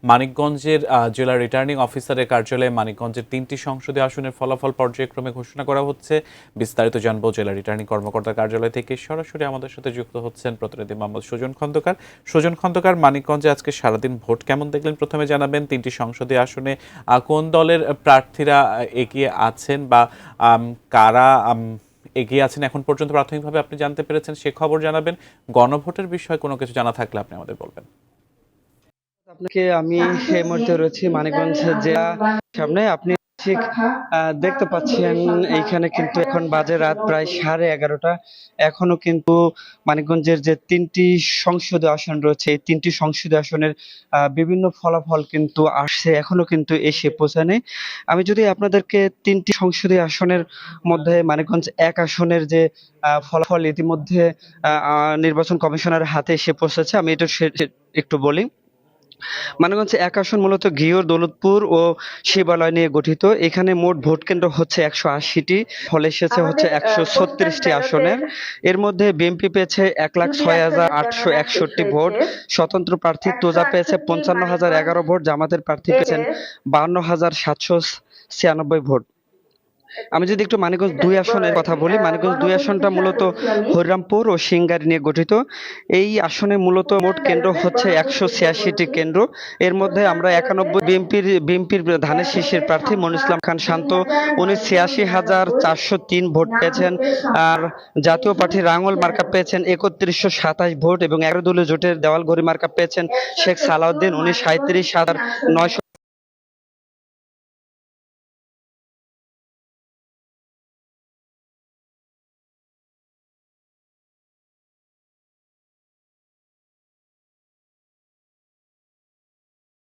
মানিকগঞ্জের জেলা রিটার্নিং অফিসারের কার্যালয়ে মানিকগঞ্জের 3টি সংসদীয় আসনের ফলাফল পর্যায়ক্রমে ঘোষণা করা হচ্ছে। বিস্তারিত জানবো জেলা রিটার্নিং কর্মকর্তার কার্যালয় থেকে। সরাসরি আমাদের সাথে যুক্ত হচ্ছেন প্রতিনিধি মোহাম্মদ সুজন খন্দকার। সুজন খন্দকার, মানিকগঞ্জে আজকে সারাদিন ভোট কেমন দেখলেন প্রথমে জানাবেন। 3টি সংসদীয় আসনে কোন দলের প্রার্থীরা এগিয়ে আছেন বা কারা এগিয়ে আছেন এখন পর্যন্ত প্রাথমিকভাবে আপনি জানতে পেরেছেন সে খবর জানাবেন। গণভোটের বিষয়ে কোনো কিছু জানা থাকলে আপনি আমাদের বলবেন। আপনাকে আমি এই মুহূর্তে রয়েছি মানিকগঞ্জ জেলা সামনে। আপনি ঠিক দেখতে পাচ্ছেন এইখানে কিন্তু এখন বাজে রাত প্রায় 11:30। এখনো কিন্তু মানিকগঞ্জের যে 3টি সংসদীয় আসন রয়েছে এই 3টি সংসদীয় আসনের বিভিন্ন ফলাফল কিন্তু আসছে, এখনো কিন্তু এসে পৌঁছায়নি। আমি যদি আপনাদেরকে 3টি সংসদীয় আসনের মধ্যে মানিকগঞ্জ 1 আসনের যে ফলাফল ইতিমধ্যে নির্বাচন কমিশনের হাতে এসে পৌঁছেছে, আমি এটা একটু বলি। মানিকগঞ্জ 1 আসন মূলত ঘিওর, দৌলতপুর ও শিবালয় নিয়ে গঠিত। এখানে মোট ভোট কেন্দ্র হচ্ছে 180টি, ফলে এসেছে হচ্ছে 136টি আসনের। এর মধ্যে বিএনপি পেয়েছে 1,06,861 ভোট, স্বতন্ত্র প্রার্থী তোজা পেয়েছে 55,011 ভোট, জামাতের প্রার্থী পেয়েছেন 52,796 ভোট। আমি যদি একটু মানিকগঞ্জ 2 আসনের কথা বলি, মানিকগঞ্জ 2 আসনটা মূলত হরিরামপুর ও সিংগারি নিয়ে গঠিত। এই আসনে মূলত মোট কেন্দ্র হচ্ছে 186টি কেন্দ্র। এর মধ্যে আমরা 91 বিএনপির ধানের শীষের প্রার্থী মনিরুল ইসলাম খান শান্ত, উনি 86,403 ভোট পেয়েছেন। আর জাতীয় পার্টি রাঙ্গুল মার্কা পেয়েছেন 3127 ভোট এবং 11 দলীয় জোটের দেওয়ালঘড়ি মার্কা পেয়েছেন শেখ সালাউদ্দিন, উনি 37,900